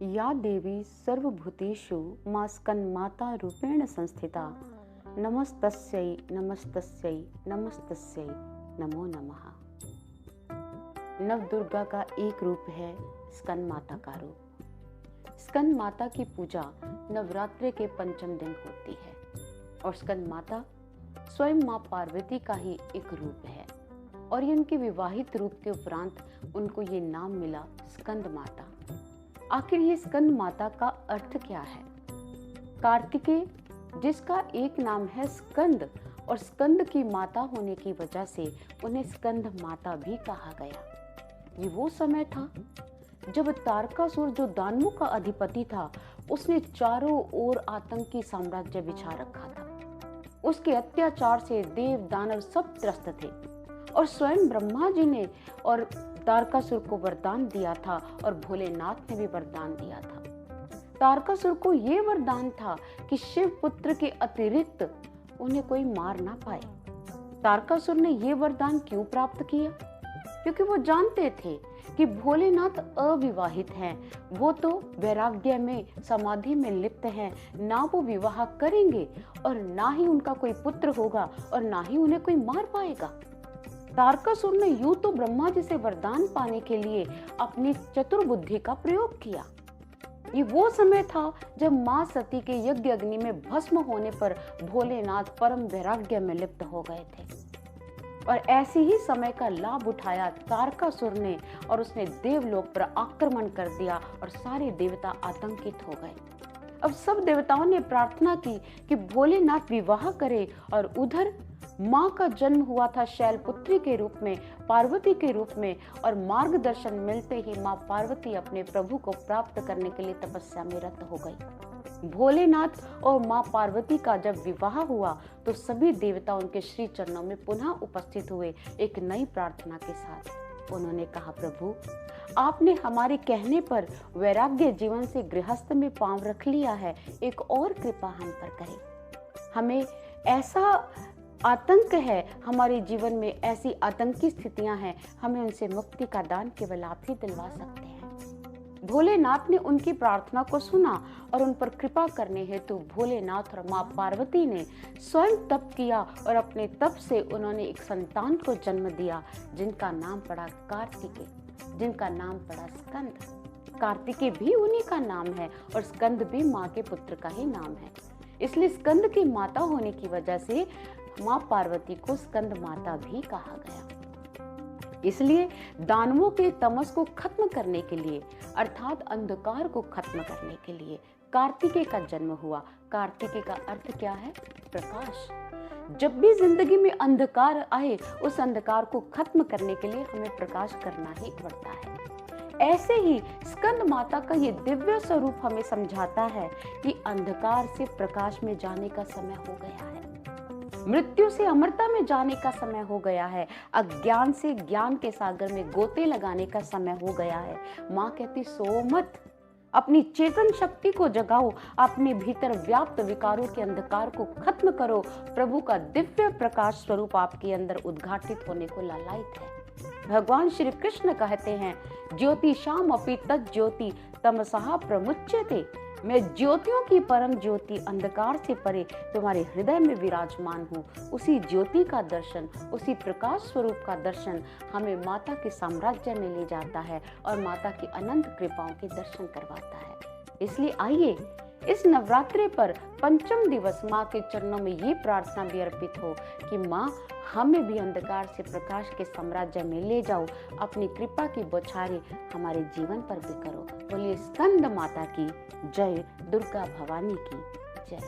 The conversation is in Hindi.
या देवी सर्वभूतेषु मा स्कन्माता रूपेण संस्थिता नमस्तस्यै नमस्तस्यै नमस्तस्यै नमो नमः। नव दुर्गा का एक रूप है स्कंद माता का रूप। स्कंद माता की पूजा नवरात्रि के पंचम दिन होती है और स्कंद माता स्वयं माँ पार्वती का ही एक रूप है और ये उनके विवाहित रूप के उपरांत उनको ये नाम मिला स्कंद माता। आखिर ये स्कंद माता का अर्थ क्या है? कार्तिकेय जिसका एक नाम है स्कंद और स्कंद की माता होने की वजह से उन्हें स्कंद माता भी कहा गया। ये वो समय था जब तारकासुर जो दानवों का अधिपति था उसने चारों ओर आतंकी साम्राज्य बिछा रखा था। उसके अत्याचार से देव दानव सब त्रस्त थे और स्वयं ब्रह्मा जी ने और तारकासुर को वरदान दिया था और भोलेनाथ ने भी वरदान दिया था। तारकासुर को यह वरदान था कि शिव पुत्र के अतिरिक्त उन्हें कोई मार ना पाए। तारकासुर ने यह वरदान क्यों प्राप्त किया? क्योंकि वो जानते थे कि भोलेनाथ अविवाहित हैं, वो तो वैराग्य में समाधि में लिप्त हैं, ना वो विवाह करेंगे और ना ही उनका कोई पुत्र होगा और ना ही उन्हें कोई मार पाएगा। तारकासुर ने यूं तो ब्रह्मा जी से वरदान पाने के लिए अपनी चतुर बुद्धि का प्रयोग किया। ये वो समय था जब मां सती के यज्ञ अग्नि में भस्म होने पर भोलेनाथ परम वैराग्य में लिप्त हो गए थे और ऐसे ही समय का लाभ उठाया तारकासुर ने और उसने देवलोक पर आक्रमण कर दिया और सारे देवता आतंकित हो गए। अब सब देवताओं ने प्रार्थना की कि भोलेनाथ विवाह करे और उधर माँ का जन्म हुआ था शैलपुत्री के रूप में, पार्वती के रूप में और मार्गदर्शन मिलते ही माँ पार्वती अपने प्रभु को प्राप्त करने के लिए तपस्या में रत हो गई। भोलेनाथ और माँ पार्वती का जब विवाह हुआ तो सभी देवता उनके श्री चरणों में पुनः उपस्थित हुए एक नई प्रार्थना के साथ। उन्होंने कहा, प्रभु आपने हमारे कहने पर वैराग्य जीवन से गृहस्थ में पांव रख लिया है, एक और कृपा हम पर करें। हमें ऐसा आतंक है, हमारे जीवन में ऐसी आतंकी स्थितियां हैं, हमें उनसे मुक्ति का दान केवल आप ही दिलवा सकते हैं। भोलेनाथ ने उनकी प्रार्थना को सुना और उन पर कृपा करने हेतु भोलेनाथ और माँ पार्वती ने स्वयं तप किया और अपने तप से उन्होंने एक संतान को जन्म दिया जिनका नाम पड़ा कार्तिकेय, जिनका नाम पड़ा स्कंद। कार्तिकेय भी उन्हीं का नाम है और स्कंद भी माँ के पुत्र का ही नाम है। इसलिए स्कंद की माता होने की वजह से माँ पार्वती को स्कंद माता भी कहा गया। इसलिए दानवों के तमस को खत्म करने के लिए अर्थात अंधकार को खत्म करने के लिए कार्तिकेय का जन्म हुआ। कार्तिकेय का अर्थ क्या है? प्रकाश। जब भी जिंदगी में अंधकार आए उस अंधकार को खत्म करने के लिए हमें प्रकाश करना ही पड़ता है। ऐसे ही स्कंद माता का ये दिव्य स्वरूप हमें समझाता है कि अंधकार से प्रकाश में जाने का समय हो गया है, मृत्यु से अमरता में जाने का समय हो गया है, अज्ञान से ज्ञान के सागर में गोते लगाने का समय हो गया है। माँ कहती, सो मत, अपनी चेतन शक्ति को जगाओ, अपने भीतर व्याप्त विकारों के अंधकार को खत्म करो। प्रभु का दिव्य प्रकाश स्वरूप आपके अंदर उद्घाटित होने को लालायित है। भगवान श्री कृष्ण कहते हैं, ज्योति शाम अपि तत् ज्योति तमसः प्रमुच्यते। मैं ज्योतियों की परम ज्योति अंधकार से परे तुम्हारे हृदय में विराजमान हूँ। उसी ज्योति का दर्शन, उसी प्रकाश स्वरूप का दर्शन हमें माता के साम्राज्य में ले जाता है और माता की अनंत कृपाओं के दर्शन करवाता है। इसलिए आइए इस नवरात्रि पर पंचम दिवस माँ के चरणों में ये प्रार्थना भी अर्पित हो कि माँ हमें भी अंधकार से प्रकाश के साम्राज्य में ले जाओ, अपनी कृपा की बौछारें हमारे जीवन पर भी करो। बोलिए स्कंद माता की जय, दुर्गा भवानी की जय।